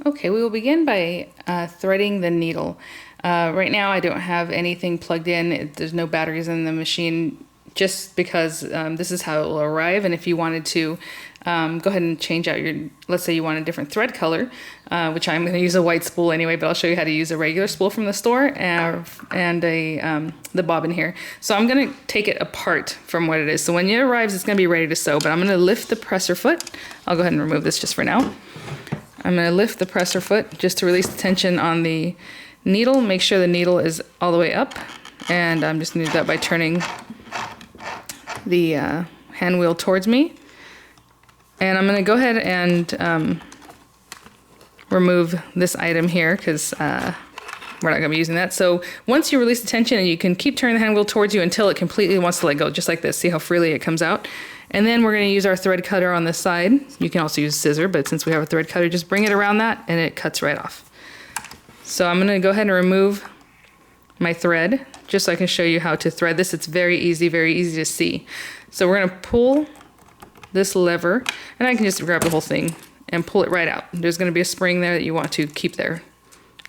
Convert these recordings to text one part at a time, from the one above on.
Okay, we will begin by threading the needle. Right now I don't have anything plugged in. There's no batteries in the machine just because this is how it will arrive. And if you wanted to go ahead and change out your, let's say you want a different thread color, which I'm going to use a white spool anyway, but I'll show you how to use a regular spool from the store and the bobbin here. So I'm going to take it apart from what it is. So when it arrives, it's going to be ready to sew, but I'm going to lift the presser foot. I'll go ahead and remove this just for now. I'm going to lift the presser foot just to release the tension on the needle. Make sure the needle is all the way up. And I'm just going to do that by turning the hand wheel towards me. And I'm going to go ahead and remove this item here because we're not going to be using that. So once you release the tension, and you can keep turning the hand wheel towards you until it completely wants to let go, just like this. See how freely it comes out? And then we're going to use our thread cutter on this side. You can also use a scissor, but since we have a thread cutter, just bring it around that and it cuts right off. So I'm going to go ahead and remove my thread just so I can show you how to thread this. It's very easy to see. So we're going to pull this lever, and I can just grab the whole thing and pull it right out. There's going to be a spring there that you want to keep there.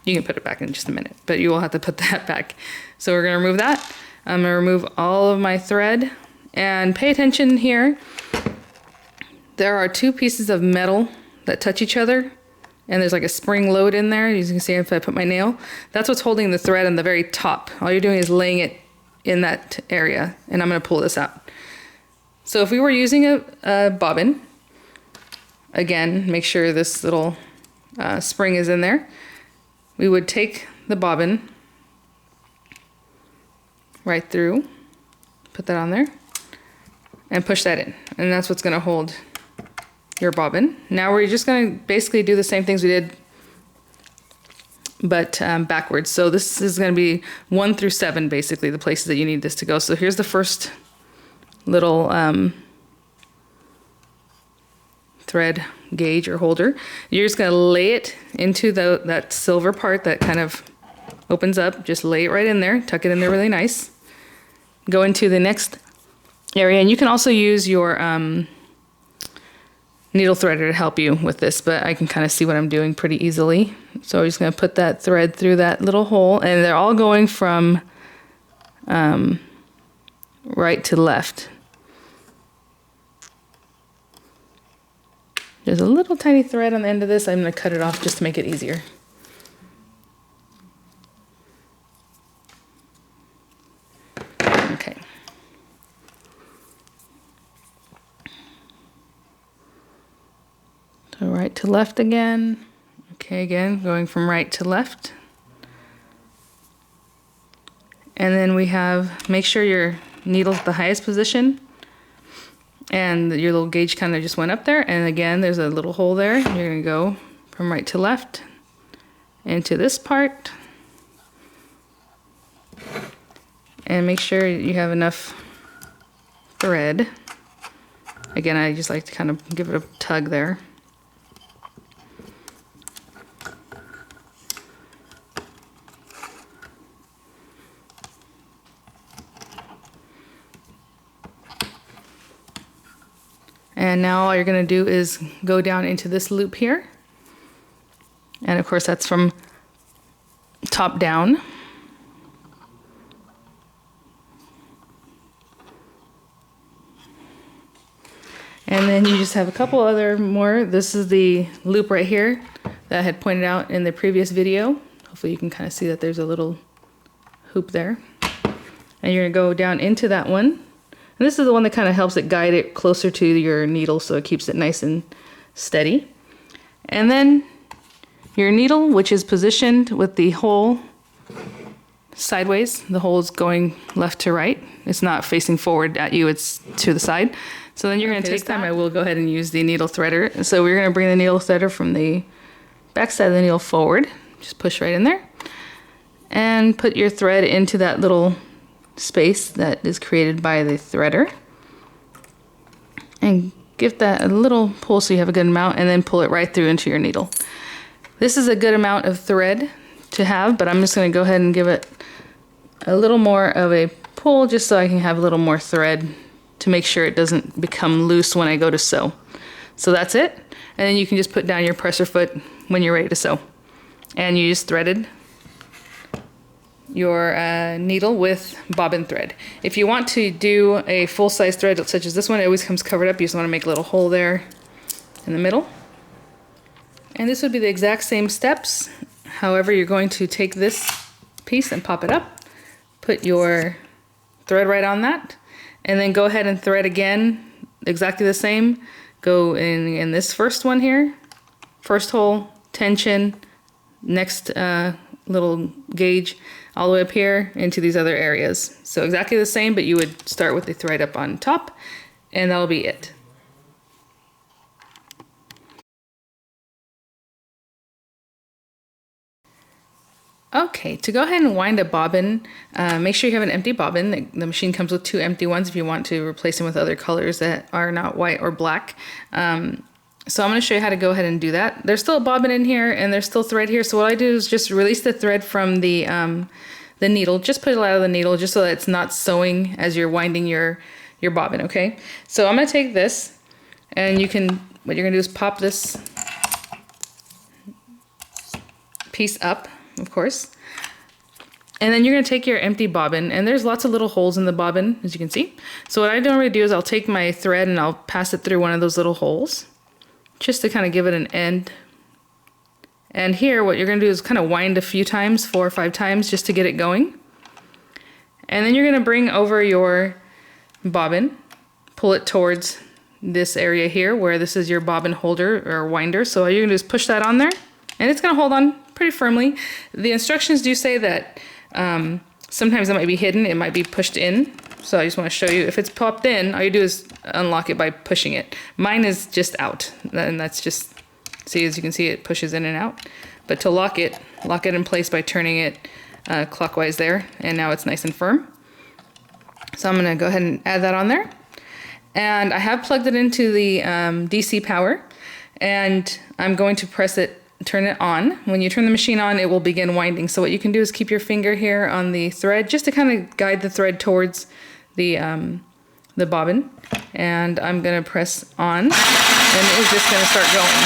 You can put it back in just a minute, but you will have to put that back. So we're going to remove that. I'm going to remove all of my thread. And pay attention here. There are two pieces of metal that touch each other, and there's like a spring load in there. As you can see if I put my nail, that's what's holding the thread on the very top. All you're doing is laying it in that area, and I'm going to pull this out. So if we were using a bobbin, again, make sure this little spring is in there. We would take the bobbin right through, put that on there, and push that in, and that's what's going to hold your bobbin. Now we're just going to basically do the same things we did, but backwards. So this is going to be 1 through 7, basically the places that you need this to go. So here's the first little thread gauge or holder. You're just going to lay it into that silver part that kind of opens up. Just lay it right in there, tuck it in there really nice. Go into the next area, and you can also use your needle threader to help you with this, but I can kind of see what I'm doing pretty easily. So I'm just going to put that thread through that little hole, and they're all going from right to left. There's a little tiny thread on the end of this. I'm going to cut it off just to make it easier. Okay. So right to left again. Okay, again, going from right to left. And then we have, make sure your needle's at the highest position and your little gauge kind of just went up there. And again, there's a little hole there. You're going to go from right to left into this part. And make sure you have enough thread. Again, I just like to kind of give it a tug there. And now all you're going to do is go down into this loop here. And of course that's from top down. And then you just have a couple other more. This is the loop right here that I had pointed out in the previous video. Hopefully you can kind of see that there's a little hoop there. And you're going to go down into that one. And this is the one that kind of helps it guide it closer to your needle so it keeps it nice and steady. And then your needle, which is positioned with the hole sideways. The hole is going left to right. It's not facing forward at you, it's to the side. So then you're going to take this time I will go ahead and use the needle threader. So we're going to bring the needle threader from the back side of the needle forward. Just push right in there. And put your thread into that little space that is created by the threader. And give that a little pull so you have a good amount, and then pull it right through into your needle. This is a good amount of thread to have, but I'm just going to go ahead and give it a little more of a pull just so I can have a little more thread to make sure it doesn't become loose when I go to sew. So that's it. And then you can just put down your presser foot when you're ready to sew. And you just threaded your needle with bobbin thread. If you want to do a full-size thread such as this one, it always comes covered up. You just want to make a little hole there in the middle. And this would be the exact same steps. However, you're going to take this piece and pop it up, put your thread right on that, and then go ahead and thread again, exactly the same. Go in this first one here, first hole, tension, next little gauge, all the way up here into these other areas. So exactly the same, but you would start with the thread up on top, and that'll be it. Okay, to go ahead and wind a bobbin, make sure you have an empty bobbin. The machine comes with 2 empty ones if you want to replace them with other colors that are not white or black. So I'm going to show you how to go ahead and do that. There's still a bobbin in here and there's still thread here. So what I do is just release the thread from the needle. Just pull it out of the needle just so that it's not sewing as you're winding your bobbin, okay? So I'm going to take this and what you're going to do is pop this piece up, of course. And then you're going to take your empty bobbin, and there's lots of little holes in the bobbin, as you can see. So what I normally do is I'll take my thread and I'll pass it through one of those little holes, just to kind of give it an end. And here, what you're going to do is kind of wind a few times, 4 or 5 times, just to get it going. And then you're going to bring over your bobbin, pull it towards this area here, where this is your bobbin holder or winder. So all you're going to do is push that on there, and it's going to hold on pretty firmly. The instructions do say that sometimes it might be hidden, it might be pushed in. So I just want to show you, if it's popped in, all you do is unlock it by pushing it. Mine is just out, and that's just, see, as you can see, it pushes in and out. But to lock it in place by turning it clockwise there, and now it's nice and firm. So I'm going to go ahead and add that on there. And I have plugged it into the DC power, and I'm going to turn it on. When you turn the machine on, it will begin winding. So what you can do is keep your finger here on the thread, just to kind of guide the thread towards the bobbin. And I'm going to press on, and it is just going to start going.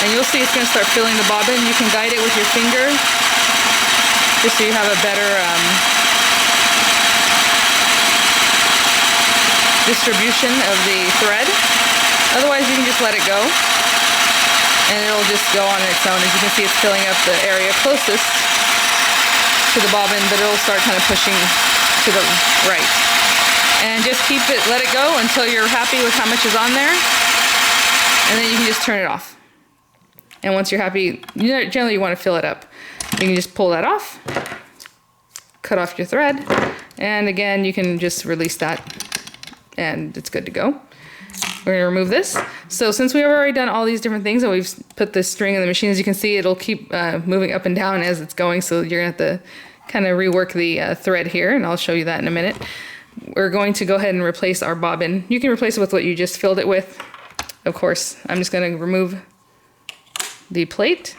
And you'll see it's going to start filling the bobbin. You can guide it with your finger, just so you have a better distribution of the thread. Otherwise, you can just let it go, and it'll just go on its own. As you can see, it's filling up the area closest to the bobbin, but it'll start kind of pushing to the right. And just let it go until you're happy with how much is on there, and then you can just turn it off. And once you're happy, generally you want to fill it up. You can just pull that off, cut off your thread, and again, you can just release that, and it's good to go. We're going to remove this. So since we've already done all these different things and we've put the string in the machine, as you can see, it'll keep moving up and down as it's going. So you're going to have to kind of rework the thread here, and I'll show you that in a minute. We're going to go ahead and replace our bobbin. You can replace it with what you just filled it with. Of course, I'm just going to remove the plate.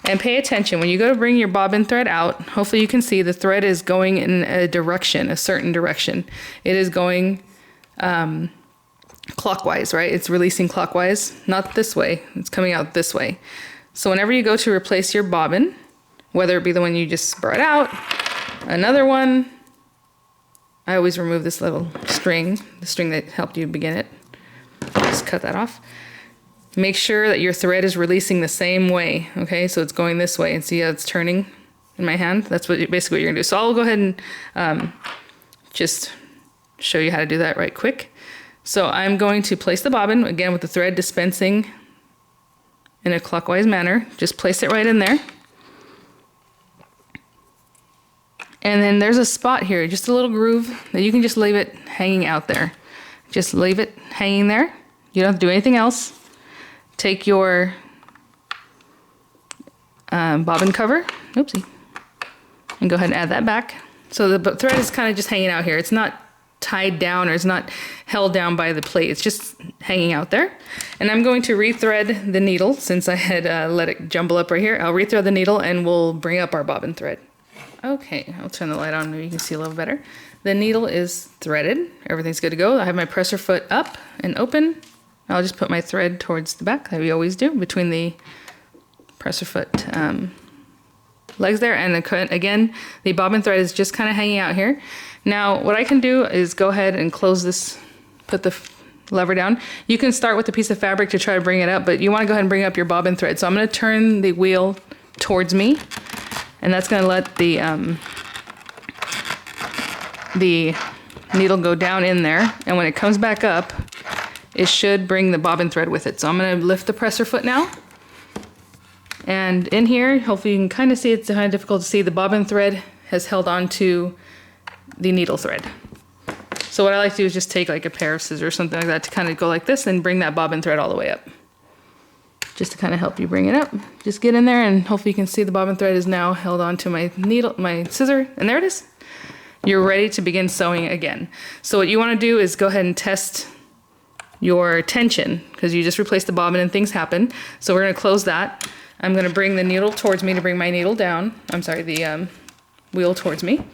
And pay attention, when you go to bring your bobbin thread out, hopefully you can see the thread is going in a direction, a certain direction. It is going clockwise, right? It's releasing clockwise, not this way. It's coming out this way. So whenever you go to replace your bobbin, whether it be the one you just brought out, another one, I always remove this little string, the string that helped you begin it. Just cut that off. Make sure that your thread is releasing the same way, okay? So it's going this way, and see how it's turning in my hand? That's basically what you're gonna do. So I'll go ahead and just show you how to do that right quick. So I'm going to place the bobbin, again with the thread dispensing in a clockwise manner. Just place it right in there. And then there's a spot here, just a little groove that you can just leave it hanging out there. Just leave it hanging there. You don't have to do anything else. Take your bobbin cover, oopsie, and go ahead and add that back. So the thread is kind of just hanging out here. It's not tied down, or it's not held down by the plate. It's just hanging out there. And I'm going to rethread the needle since I had let it jumble up right here. I'll rethread the needle and we'll bring up our bobbin thread. Okay, I'll turn the light on, maybe you can see a little better. The needle is threaded. Everything's good to go. I have my presser foot up and open. I'll just put my thread towards the back, like we always do, between the presser foot legs there, and again the bobbin thread is just kind of hanging out here. Now what I can do is go ahead and close this, put the lever down. You can start with a piece of fabric to try to bring it up, but you want to go ahead and bring up your bobbin thread. So I'm going to turn the wheel towards me, and that's going to let the needle go down in there, and when it comes back up, it should bring the bobbin thread with it. So I'm going to lift the presser foot now, and in here, hopefully you can kind of see, it's kind of difficult to see, the bobbin thread has held on to the needle thread. So what I like to do is just take like a pair of scissors or something like that to kind of go like this and bring that bobbin thread all the way up. Just to kind of help you bring it up. Just get in there, and hopefully you can see the bobbin thread is now held onto my needle, my scissor, and there it is. You're ready to begin sewing again. So what you want to do is go ahead and test your tension, because you just replaced the bobbin and things happen. So we're going to close that. I'm going to bring the needle towards me to bring my needle down. I'm sorry, the wheel towards me.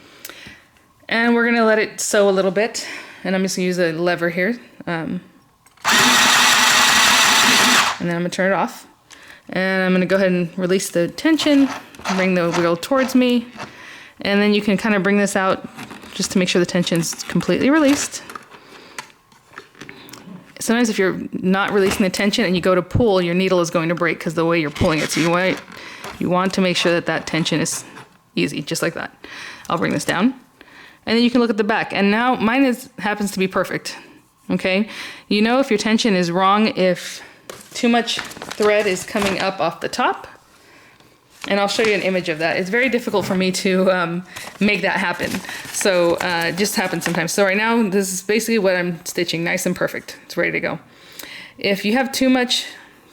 And we're going to let it sew a little bit. And I'm just going to use a lever here. And then I'm going to turn it off. And I'm going to go ahead and release the tension, bring the wheel towards me. And then you can kind of bring this out just to make sure the tension's completely released. Sometimes if you're not releasing the tension and you go to pull, your needle is going to break because the way you're pulling it. So you want to make sure that that tension is easy, just like that. I'll bring this down. And then you can look at the back. And now mine happens to be perfect, okay? You know if your tension is wrong, if too much thread is coming up off the top. And I'll show you an image of that. It's very difficult for me to make that happen. So it just happens sometimes. So right now, this is basically what I'm stitching, nice and perfect. It's ready to go. If you have too much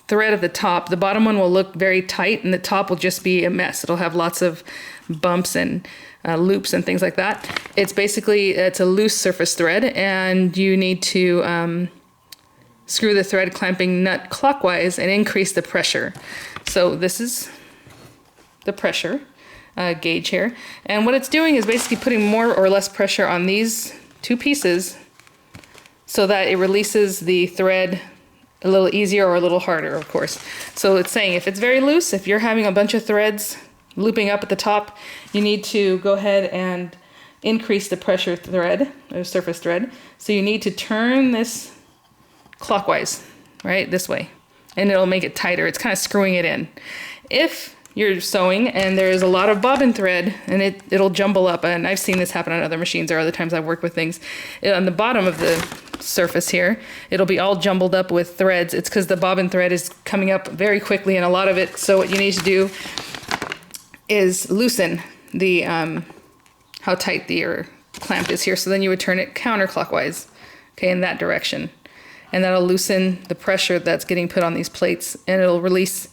thread at the top, the bottom one will look very tight and the top will just be a mess. It'll have lots of bumps and loops and things like that. It's basically, it's a loose surface thread, and you need to screw the thread clamping nut clockwise and increase the pressure. So this is the pressure gauge here. And what it's doing is basically putting more or less pressure on these two pieces so that it releases the thread a little easier or a little harder, of course. So it's saying if it's very loose, if you're having a bunch of threads looping up at the top, you need to go ahead and increase the pressure thread, or surface thread. So you need to turn this clockwise, right, this way, and it'll make it tighter. It's kind of screwing it in. If you're sewing and there's a lot of bobbin thread and it'll jumble up, and I've seen this happen on other machines or other times I've worked with things, on the bottom of the surface here, it'll be all jumbled up with threads. It's because the bobbin thread is coming up very quickly and a lot of it. So what you need to do is loosen the how tight your clamp is here. So then you would turn it counterclockwise, okay, in that direction. And that'll loosen the pressure that's getting put on these plates, and it'll release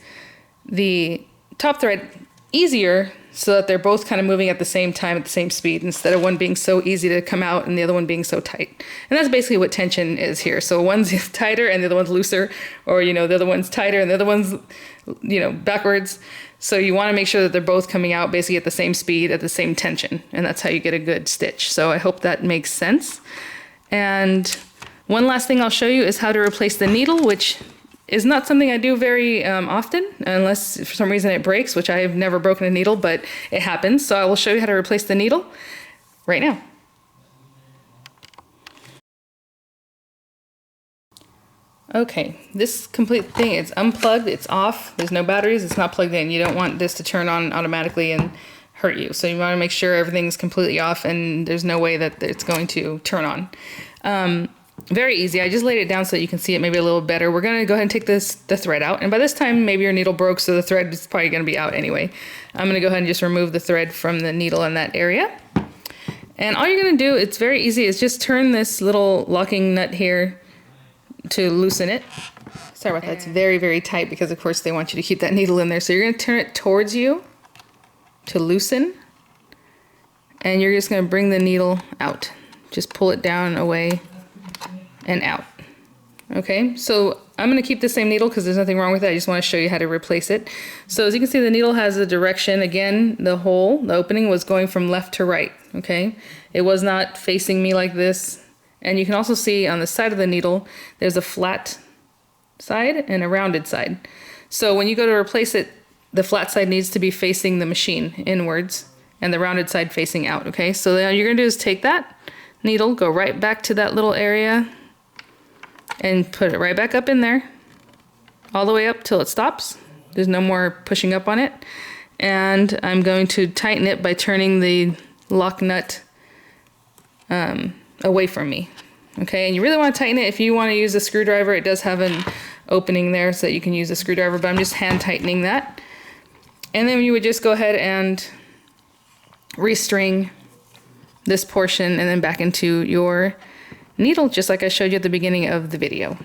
the top thread easier so that they're both kind of moving at the same time at the same speed, instead of one being so easy to come out and the other one being so tight. And that's basically what tension is here. So one's tighter and the other one's looser, or the other one's tighter and the other one's backwards. So you want to make sure that they're both coming out basically at the same speed, at the same tension, and that's how you get a good stitch. So I hope that makes sense. And one last thing I'll show you is how to replace the needle, which is not something I do very often, unless for some reason it breaks, which I have never broken a needle, but it happens. So I will show you how to replace the needle right now. Okay, this complete thing is unplugged, it's off, there's no batteries, it's not plugged in. You don't want this to turn on automatically and hurt you. So you want to make sure everything's completely off and there's no way that it's going to turn on. Very easy. I just laid it down so that you can see it maybe a little better. We're going to go ahead and take the thread out. And by this time, maybe your needle broke, so the thread is probably going to be out anyway. I'm going to go ahead and just remove the thread from the needle in that area. And all you're going to do, it's very easy, is just turn this little locking nut here to loosen it. Sorry about that. It's very, very tight because, of course, they want you to keep that needle in there. So you're going to turn it towards you to loosen. And you're just going to bring the needle out. Just pull it down, away, and out. Okay, so I'm going to keep the same needle because there's nothing wrong with it. I just want to show you how to replace it. So as you can see, the needle has a direction. Again, the opening was going from left to right. Okay, it was not facing me like this. And you can also see on the side of the needle, there's a flat side and a rounded side. So when you go to replace it the flat side needs to be facing the machine inwards and the rounded side facing out, okay? So then all you're gonna do is take that needle, go right back to that little area and put it right back up in there, all the way up till it stops. There's no more pushing up on it. And I'm going to tighten it by turning the lock nut away from me. Okay, and you really want to tighten it. If you want to use a screwdriver, it does have an opening there so that you can use a screwdriver, but I'm just hand tightening that. And then you would just go ahead and restring this portion and then back into your needle, just like I showed you at the beginning of the video.